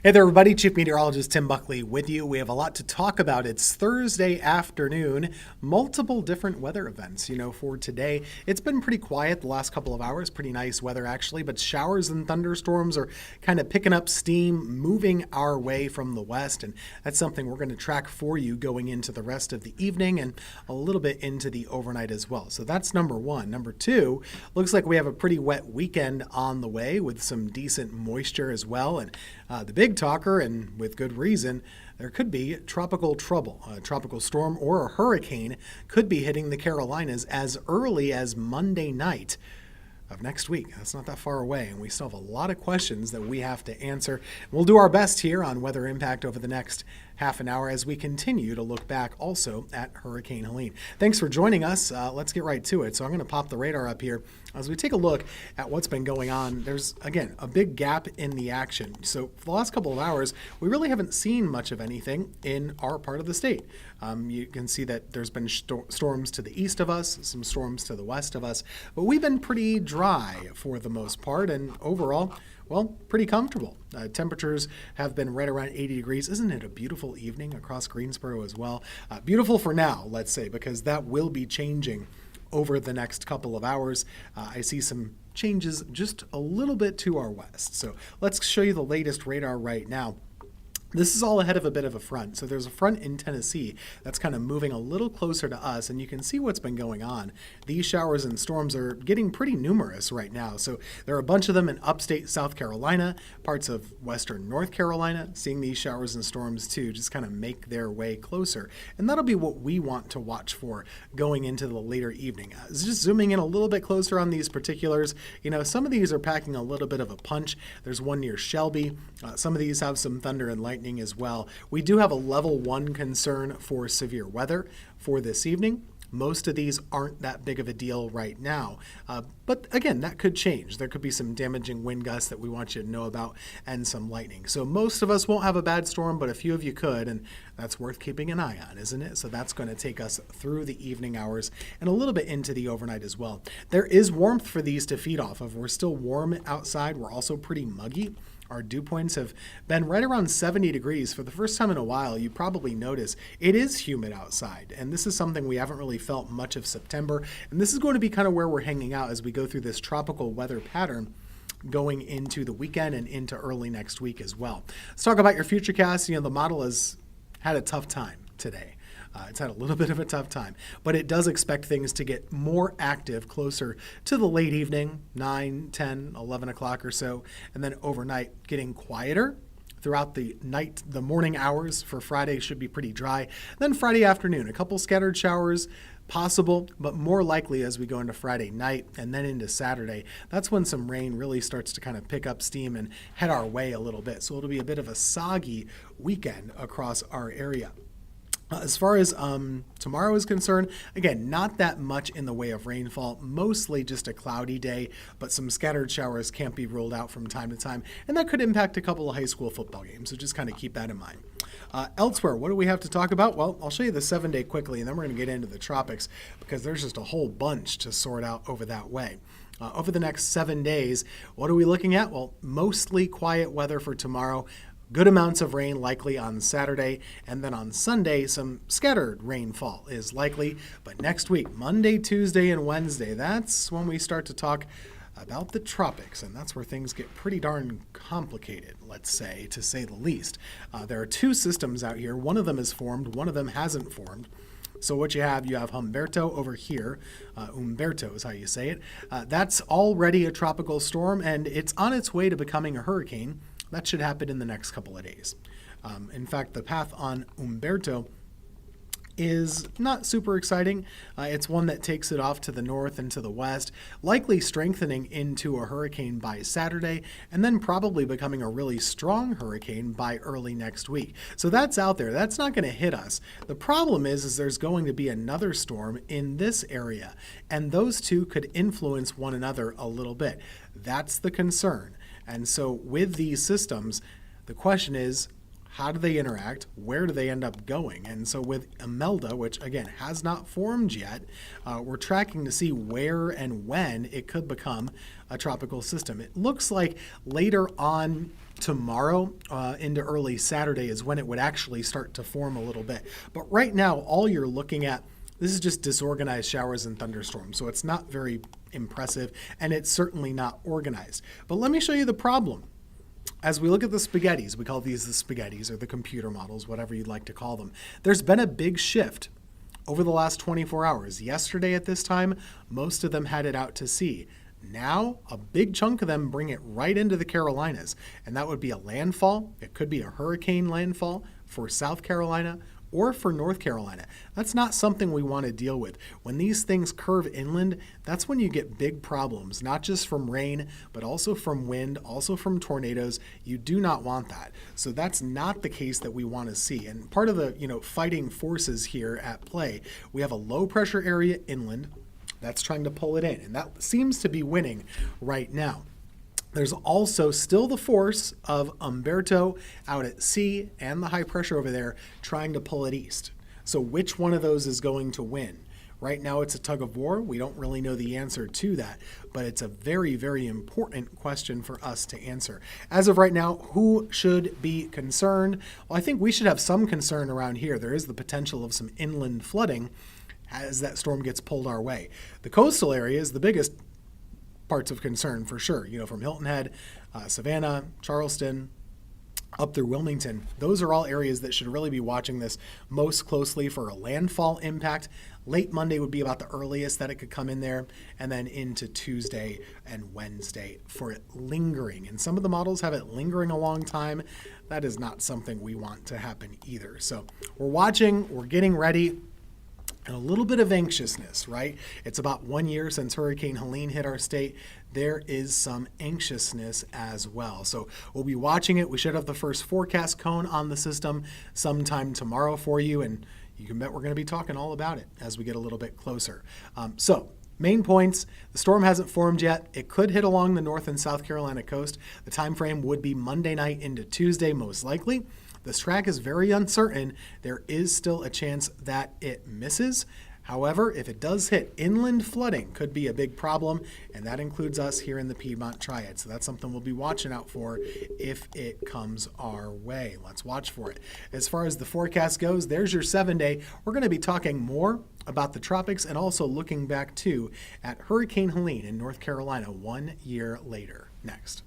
Hey there, everybody. Chief Meteorologist Tim Buckley with you. We have a lot to talk about. It's Thursday afternoon, multiple different weather events. For today, it's been pretty quiet the last couple of hours. Pretty nice weather, actually, but showers and thunderstorms are kind of picking up steam, moving our way from the west, and that's something we're going to track for you going into the rest of the evening and a little bit into the overnight as well. So that's number one. Number two, looks like we have a pretty wet weekend on the way with some decent moisture as well, and the big talker, and with good reason, there could be tropical trouble. A tropical storm or a hurricane could be hitting the Carolinas as early as Monday night of next week. That's not that far away, and we still have a lot of questions that we have to answer. We'll do our best here on weather impact over the next half an hour as we continue to look back also at Hurricane Helene. Thanks for joining us. Let's get right to it. So I'm going to pop the radar up here as we take a look at what's been going on. There's, again, a big gap in the action. So for the last couple of hours, we really haven't seen much of anything in our part of the state. You can see that there's been storms to the east of us, some storms to the west of us, but we've been pretty dry for the most part, and overall, well, pretty comfortable. Temperatures have been right around 80 degrees. Isn't it a beautiful evening across Greensboro as well? Beautiful for now, let's say, because that will be changing over the next couple of hours. I see some changes just a little bit to our west. So let's show you the latest radar right now. This is all ahead of a bit of a front. So there's a front in Tennessee that's kind of moving a little closer to us, and you can see what's been going on. These showers and storms are getting pretty numerous right now. So there are a bunch of them in upstate South Carolina, parts of western North Carolina, seeing these showers and storms too just kind of make their way closer. And that'll be what we want to watch for going into the later evening. Just zooming in a little bit closer on these particulars, some of these are packing a little bit of a punch. There's one near Shelby. Some of these have some thunder and lightning as well. We do have a level 1 concern for severe weather for this evening. Most of these aren't that big of a deal right now. But again, that could change. There could be some damaging wind gusts that we want you to know about and some lightning. So most of us won't have a bad storm, but a few of you could, and that's worth keeping an eye on, isn't it? So that's going to take us through the evening hours and a little bit into the overnight as well. There is warmth for these to feed off of. We're still warm outside. We're also pretty muggy. Our dew points have been right around 70 degrees. For the first time in a while, you probably notice it is humid outside. And this is something we haven't really felt much of September. And this is going to be kind of where we're hanging out as we go through this tropical weather pattern going into the weekend and into early next week as well. Let's talk about your futurecast. The model has had a tough time today. It's had a little bit of a tough time, but it does expect things to get more active closer to the late evening, 9, 10, 11 o'clock or so, and then overnight getting quieter. Throughout the night, the morning hours for Friday should be pretty dry. Then Friday afternoon, a couple scattered showers possible, but more likely as we go into Friday night and then into Saturday. That's when some rain really starts to kind of pick up steam and head our way a little bit. So it'll be a bit of a soggy weekend across our area. As far as tomorrow is concerned, again, not that much in the way of rainfall, mostly just a cloudy day, but some scattered showers can't be ruled out from time to time, and that could impact a couple of high school football games, so just kind of keep that in mind. Elsewhere, what do we have to talk about? Well, I'll show you the 7-day quickly, and then we're going to get into the tropics, because there's just a whole bunch to sort out over that way. Over the next 7 days, what are we looking at? Well, mostly quiet weather for tomorrow. Good amounts of rain likely on Saturday, and then on Sunday, some scattered rainfall is likely. But next week, Monday, Tuesday, and Wednesday, that's when we start to talk about the tropics, and that's where things get pretty darn complicated, let's say, to say the least. There are two systems out here. One of them is formed, one of them hasn't formed. So what you have Humberto over here. Umberto is how you say it. That's already a tropical storm, and it's on its way to becoming a hurricane. That should happen in the next couple of days. In fact, the path on Umberto is not super exciting. It's one that takes it off to the north and to the west, likely strengthening into a hurricane by Saturday, and then probably becoming a really strong hurricane by early next week. So that's out there. That's not going to hit us. The problem is there's going to be another storm in this area, and those two could influence one another a little bit. That's the concern. And so with these systems, the question is, how do they interact? Where do they end up going? And so with Imelda, which again has not formed yet, we're tracking to see where and when it could become a tropical system. It looks like later on tomorrow into early Saturday is when it would actually start to form a little bit. But right now, all you're looking at, this is just disorganized showers and thunderstorms. So it's not very impressive, and it's certainly not organized. But let me show you the problem. As we look at the spaghettis, we call these the spaghettis or the computer models, whatever you'd like to call them. There's been a big shift over the last 24 hours. Yesterday at this time, most of them had it out to sea. Now, a big chunk of them bring it right into the Carolinas, and that would be a landfall. It could be a hurricane landfall for South Carolina or for North Carolina. That's not something we want to deal with. When these things curve inland, that's when you get big problems, not just from rain, but also from wind, also from tornadoes. You do not want that. So that's not the case that we want to see. And part of the, fighting forces here at play, we have a low pressure area inland that's trying to pull it in, and that seems to be winning right now. There's also still the force of Umberto out at sea and the high pressure over there trying to pull it east. So which one of those is going to win? Right now it's a tug of war. We don't really know the answer to that, but it's a very, very important question for us to answer. As of right now, who should be concerned? Well, I think we should have some concern around here. There is the potential of some inland flooding as that storm gets pulled our way. The coastal area is the biggest parts of concern for sure, from Hilton Head, Savannah, Charleston, up through Wilmington. Those are all areas that should really be watching this most closely for a landfall impact. Late Monday would be about the earliest that it could come in there, and then into Tuesday and Wednesday for it lingering. And some of the models have it lingering a long time. That is not something we want to happen either. So we're watching, we're getting ready. And a little bit of anxiousness, right? It's about 1 year since Hurricane Helene hit our state. There is some anxiousness as well. So we'll be watching it. We should have the first forecast cone on the system sometime tomorrow for you. And you can bet we're going to be talking all about it as we get a little bit closer. Main points, the storm hasn't formed yet. It could hit along the North and South Carolina coast. The time frame would be Monday night into Tuesday, most likely. This track is very uncertain. There is still a chance that it misses. However, if it does hit, inland flooding could be a big problem, and that includes us here in the Piedmont Triad. So that's something we'll be watching out for if it comes our way. Let's watch for it. As far as the forecast goes, there's your 7-day. We're going to be talking more about the tropics and also looking back too at Hurricane Helene in North Carolina 1 year later. Next.